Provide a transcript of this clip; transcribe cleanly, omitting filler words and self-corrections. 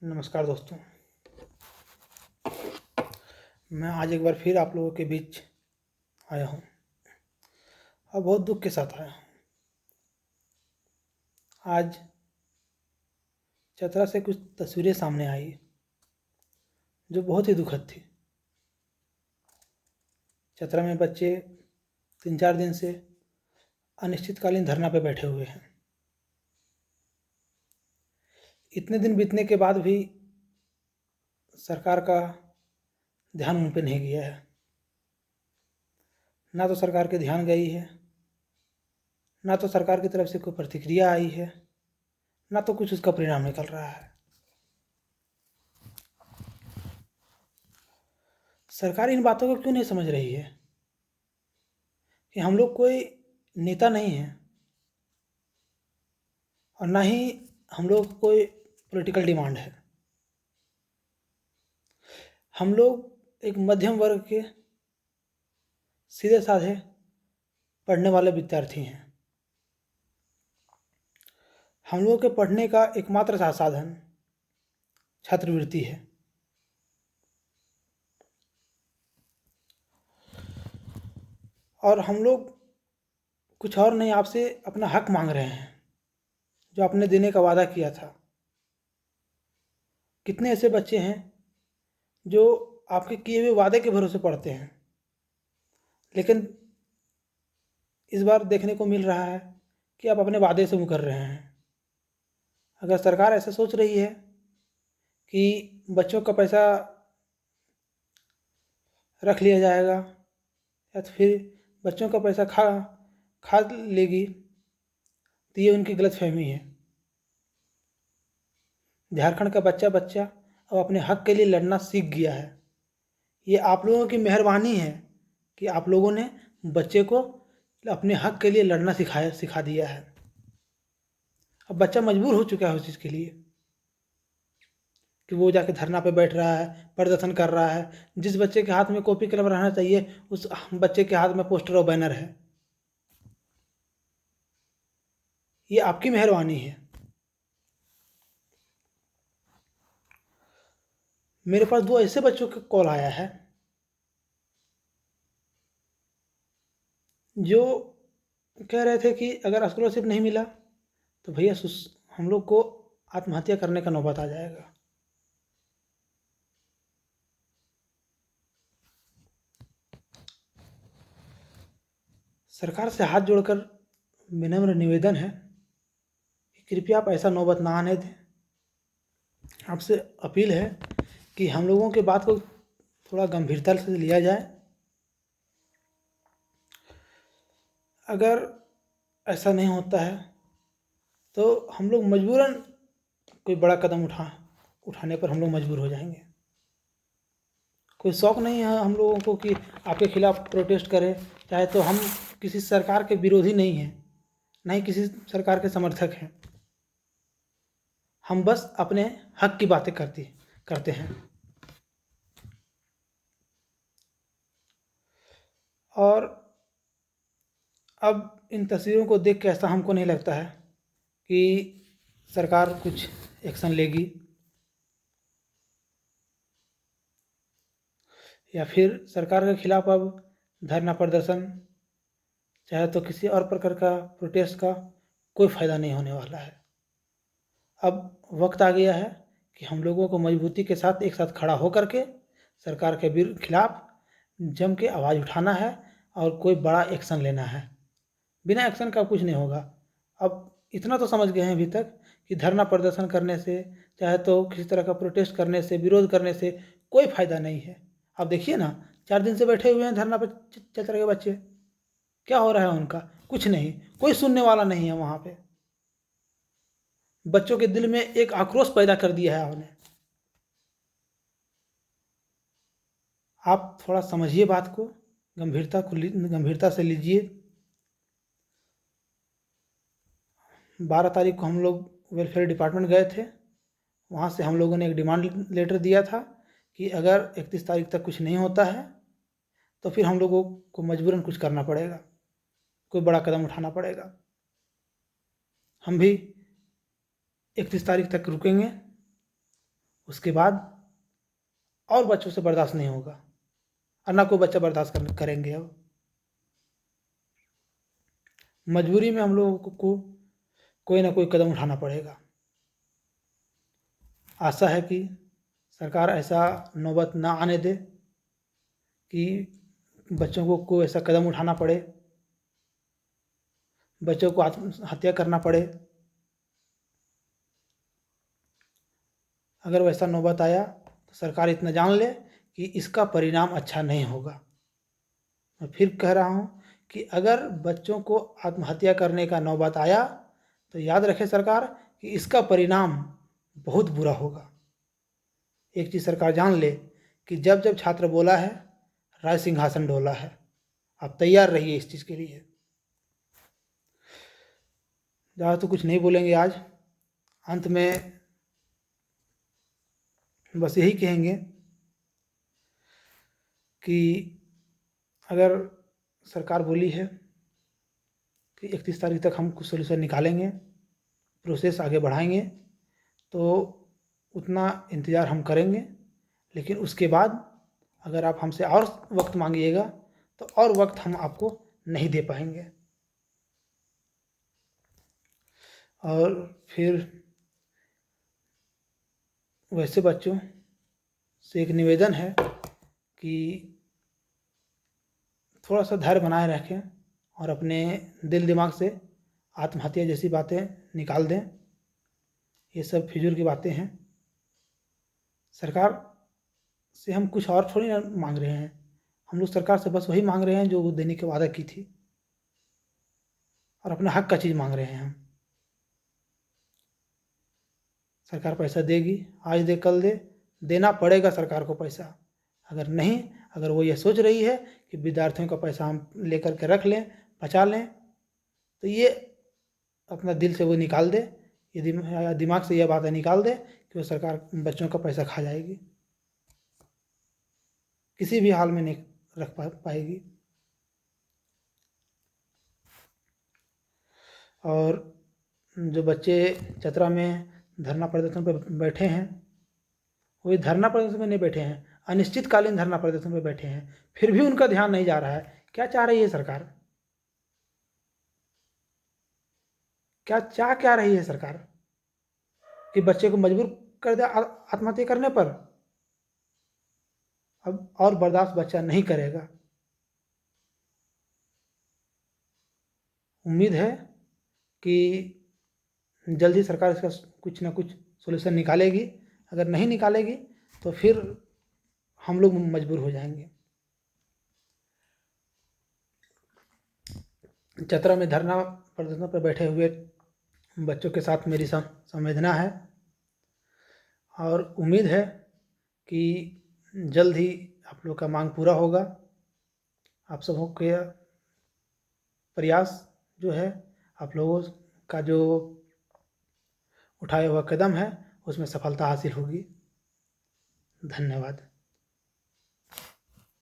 नमस्कार दोस्तों। मैं आज एक बार फिर आप लोगों के बीच आया हूँ और बहुत दुख के साथ आया हूँ। आज चतरा से कुछ तस्वीरें सामने आई जो बहुत ही दुखद थी। चतरा में बच्चे 3-4 दिन से अनिश्चितकालीन धरना पे बैठे हुए हैं। इतने दिन बीतने के बाद भी सरकार का ध्यान उन पे नहीं गया है। ना तो सरकार के ध्यान गई है, ना तो सरकार की तरफ से कोई प्रतिक्रिया आई है, ना तो कुछ उसका परिणाम निकल रहा है। सरकार इन बातों को क्यों नहीं समझ रही है कि हम लोग कोई नेता नहीं है और ना ही हम लोग को कोई पॉलिटिकल डिमांड है। हम लोग एक मध्यम वर्ग के सीधे साधे पढ़ने वाले विद्यार्थी हैं। हम लोगों के पढ़ने का एकमात्र साधन छात्रवृत्ति है। और हम लोग कुछ और नहीं, आपसे अपना हक मांग रहे हैं जो आपने देने का वादा किया था। कितने ऐसे बच्चे हैं जो आपके किए हुए वादे के भरोसे पढ़ते हैं, लेकिन इस बार देखने को मिल रहा है कि आप अपने वादे से मुकर रहे हैं। अगर सरकार ऐसा सोच रही है कि बच्चों का पैसा रख लिया जाएगा या तो फिर बच्चों का पैसा खा लेगी, तो ये उनकी गलतफहमी है। झारखंड का बच्चा अब अपने हक के लिए लड़ना सीख गया है। ये आप लोगों की मेहरबानी है कि आप लोगों ने बच्चे को अपने हक के लिए लड़ना सिखा दिया है। अब बच्चा मजबूर हो चुका है उस चीज़ के लिए कि वो जाके धरना पे बैठ रहा है, प्रदर्शन कर रहा है। जिस बच्चे के हाथ में कॉपी कलम रहना चाहिए, उस बच्चे के हाथ में पोस्टर और बैनर है। ये आपकी मेहरबानी है। मेरे पास 2 ऐसे बच्चों का कॉल आया है जो कह रहे थे कि अगर स्कॉलरशिप नहीं मिला तो भैया हम लोग को आत्महत्या करने का नौबत आ जाएगा। सरकार से हाथ जोड़कर विनम्र निवेदन है कि कृपया आप ऐसा नौबत ना आने दें। आपसे अपील है कि हम लोगों के बात को थोड़ा गंभीरता से लिया जाए। अगर ऐसा नहीं होता है तो हम लोग मजबूरन कोई बड़ा कदम उठाने पर हम लोग मजबूर हो जाएंगे। कोई शौक नहीं है हम लोगों को कि आपके खिलाफ प्रोटेस्ट करें। चाहे तो हम किसी सरकार के विरोधी नहीं हैं, ना ही किसी सरकार के समर्थक हैं। हम बस अपने हक की बातें करते हैं। और अब इन तस्वीरों को देख के ऐसा हमको नहीं लगता है कि सरकार कुछ एक्शन लेगी या फिर सरकार के खिलाफ अब धरना प्रदर्शन चाहे तो किसी और प्रकार का प्रोटेस्ट का कोई फ़ायदा नहीं होने वाला है। अब वक्त आ गया है कि हम लोगों को मजबूती के साथ एक साथ खड़ा होकर के सरकार के खिलाफ जम के आवाज़ उठाना है और कोई बड़ा एक्शन लेना है। बिना एक्शन का कुछ नहीं होगा। अब इतना तो समझ गए हैं अभी तक कि धरना प्रदर्शन करने से चाहे तो किसी तरह का प्रोटेस्ट करने से, विरोध करने से कोई फ़ायदा नहीं है। अब देखिए ना, 4 दिन से बैठे हुए हैं धरना पे चतरा के बच्चे। क्या हो रहा है उनका? कुछ नहीं, कोई सुनने वाला नहीं है वहाँ पे। बच्चों के दिल में एक आक्रोश पैदा कर दिया है आपने। आप थोड़ा समझिए बात को, गंभीरता से लीजिए। 12 तारीख को हम लोग वेलफेयर डिपार्टमेंट गए थे। वहाँ से हम लोगों ने एक डिमांड लेटर दिया था कि अगर 31 तारीख तक कुछ नहीं होता है तो फिर हम लोगों को मजबूरन कुछ करना पड़ेगा, कोई बड़ा कदम उठाना पड़ेगा। हम भी 31 तारीख तक रुकेंगे उसके बाद और बच्चों से बर्दाश्त नहीं होगा और ना कोई बच्चा बर्दाश्त करेंगे। अब मजबूरी में हम लोगों को कोई ना कोई कदम उठाना पड़ेगा। आशा है कि सरकार ऐसा नौबत ना आने दे कि बच्चों को कोई ऐसा कदम उठाना पड़े, बच्चों को आत्महत्या करना पड़े। अगर वैसा नौबत आया तो सरकार इतना जान ले कि इसका परिणाम अच्छा नहीं होगा। मैं फिर कह रहा हूँ कि अगर बच्चों को आत्महत्या करने का नौबत आया तो याद रखे सरकार कि इसका परिणाम बहुत बुरा होगा। एक चीज़ सरकार जान ले कि जब जब छात्र बोला है, राज सिंहासन डोला है। आप तैयार रहिए इस चीज़ के लिए। ज़्यादा तो कुछ नहीं बोलेंगे आज। अंत में बस यही कहेंगे कि अगर सरकार बोली है कि 31 तारीख तक हम कुछ सोल्यूशन निकालेंगे, प्रोसेस आगे बढ़ाएंगे, तो उतना इंतज़ार हम करेंगे। लेकिन उसके बाद अगर आप हमसे और वक्त मांगिएगा तो और वक्त हम आपको नहीं दे पाएंगे। और फिर वैसे बच्चों से एक निवेदन है कि थोड़ा सा धैर्य बनाए रखें और अपने दिल दिमाग से आत्महत्या जैसी बातें निकाल दें। ये सब फिजूल की बातें हैं। सरकार से हम कुछ और थोड़ी ना मांग रहे हैं। हम लोग सरकार से बस वही मांग रहे हैं जो वो देने का वादा की थी, और अपना हक का चीज़ मांग रहे हैं हम। सरकार पैसा देगी, आज दे कल दे, देना पड़ेगा सरकार को पैसा। अगर नहीं, अगर वो ये सोच रही है कि विद्यार्थियों का पैसा हम लेकर के रख लें, बचा लें, तो ये अपना दिल से वो निकाल दे, ये दिमाग से यह बातें निकाल दे कि वो सरकार बच्चों का पैसा खा जाएगी। किसी भी हाल में नहीं रख पाएगी। और जो बच्चे चतरा में धरना प्रदर्शन पर बैठे हैं, वो धरना प्रदर्शन में नहीं बैठे हैं, अनिश्चितकालीन धरना प्रदर्शन पर बैठे हैं, फिर भी उनका ध्यान नहीं जा रहा है। क्या चाह रही है सरकार? क्या रही है सरकार कि बच्चे को मजबूर कर दे आत्महत्या करने पर? अब और बर्दाश्त बच्चा नहीं करेगा। उम्मीद है कि जल्दी सरकार इसका कुछ ना कुछ सॉल्यूशन निकालेगी। अगर नहीं निकालेगी तो फिर हम लोग मजबूर हो जाएंगे। चतरा में धरना प्रदर्शन पर बैठे हुए बच्चों के साथ मेरी संवेदना है, और उम्मीद है कि जल्द ही आप लोग का मांग पूरा होगा। आप सबों के प्रयास जो है, आप लोगों का जो उठाया हुआ कदम है, उसमें सफलता हासिल होगी। धन्यवाद।